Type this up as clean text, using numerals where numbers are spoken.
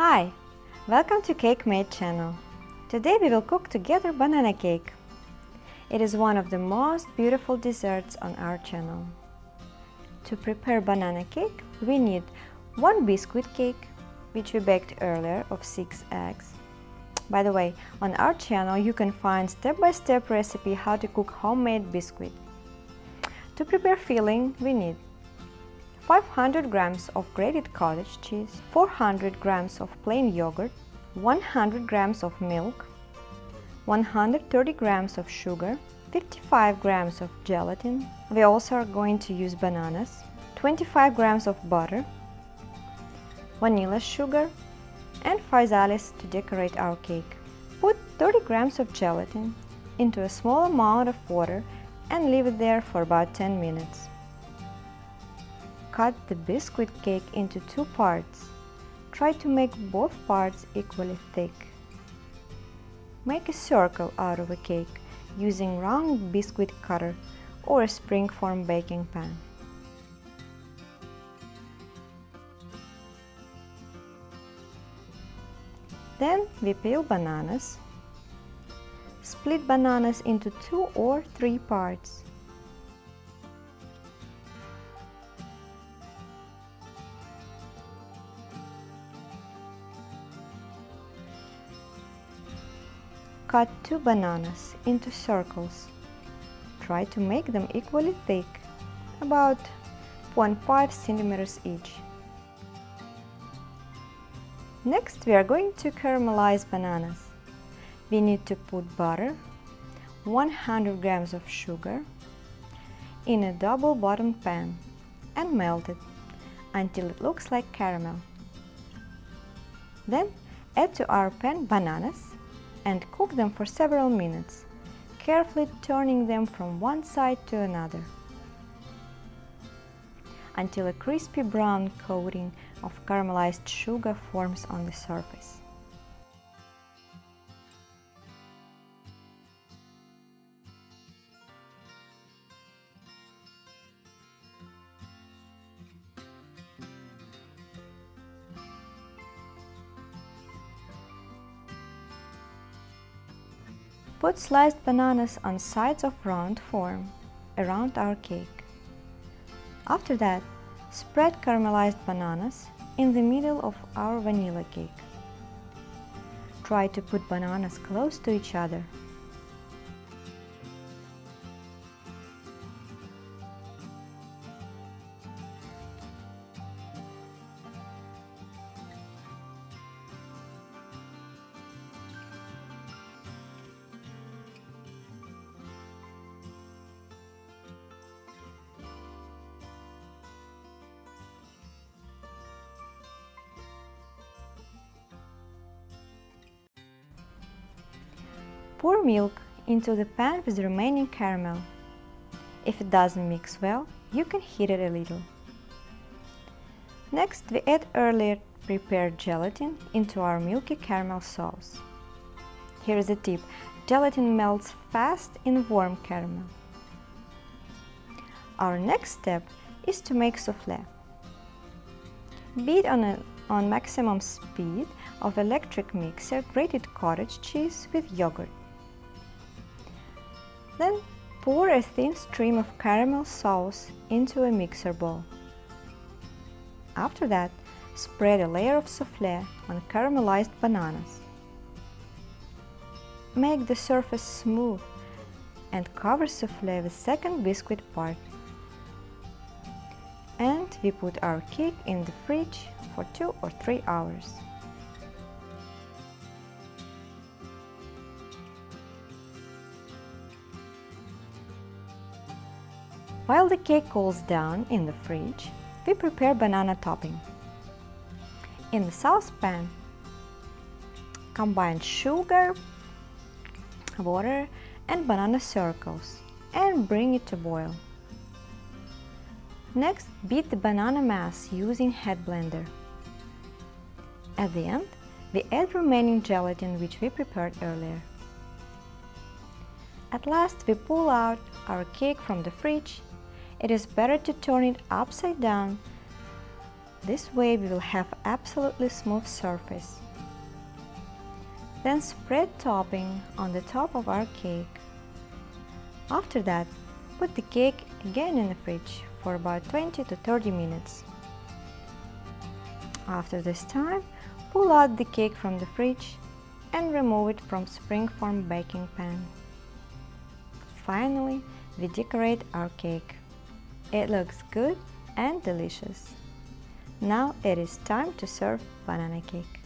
Hi! Welcome to Cakemade channel. Today we will cook together banana cake. It is one of the most beautiful desserts on our channel. To prepare banana cake, we need 1 biscuit cake, which we baked earlier, of 6 eggs. By the way, on our channel you can find step-by-step recipe how to cook homemade biscuit. To prepare filling, we need 500 grams of grated cottage cheese, 400 grams of plain yogurt, 100 grams of milk, 130 grams of sugar, 55 grams of gelatin. We also are going to use bananas, 25 grams of butter, vanilla sugar, and physalis to decorate our cake. Put 30 grams of gelatin into a small amount of water and leave it there for about 10 minutes. Cut the biscuit cake into 2 parts. Try to make both parts equally thick. Make a circle out of a cake using round biscuit cutter or a springform baking pan. Then we peel bananas. Split bananas into 2 or 3 parts. Cut 2 bananas into circles. Try to make them equally thick, about 0.5 centimeters each. Next, we are going to caramelize bananas. We need to put butter, 100 grams of sugar, in a double-bottomed pan and melt it until it looks like caramel. Then add to our pan bananas and cook them for several minutes, carefully turning them from one side to another until a crispy brown coating of caramelized sugar forms on the surface. Put sliced bananas on sides of round form around our cake. After that, spread caramelized bananas in the middle of our vanilla cake. Try to put bananas close to each other. Pour milk into the pan with the remaining caramel. If it doesn't mix well, you can heat it a little. Next, we add earlier prepared gelatin into our milky caramel sauce. Here is a tip: gelatin melts fast in warm caramel. Our next step is to make souffle. Beat on maximum speed of electric mixer grated cottage cheese with yogurt. Then pour a thin stream of caramel sauce into a mixer bowl. After that, spread a layer of souffle on caramelized bananas. Make the surface smooth and cover souffle with second biscuit part. And we put our cake in the fridge for 2 or 3 hours. While the cake cools down in the fridge, we prepare banana topping. In the saucepan, combine sugar, water, and banana circles and bring it to boil. Next, beat the banana mass using head blender. At the end, we add remaining gelatin which we prepared earlier. At last, we pull out our cake from the fridge. It is better to turn it upside down This way we will have absolutely smooth surface. Then spread topping on the top of our cake. After that, put the cake again in the fridge for about 20 to 30 minutes. After this time, pull out the cake from the fridge and remove it from springform baking pan. Finally, we decorate our cake. It looks good and delicious. Now it is time to serve banana cake.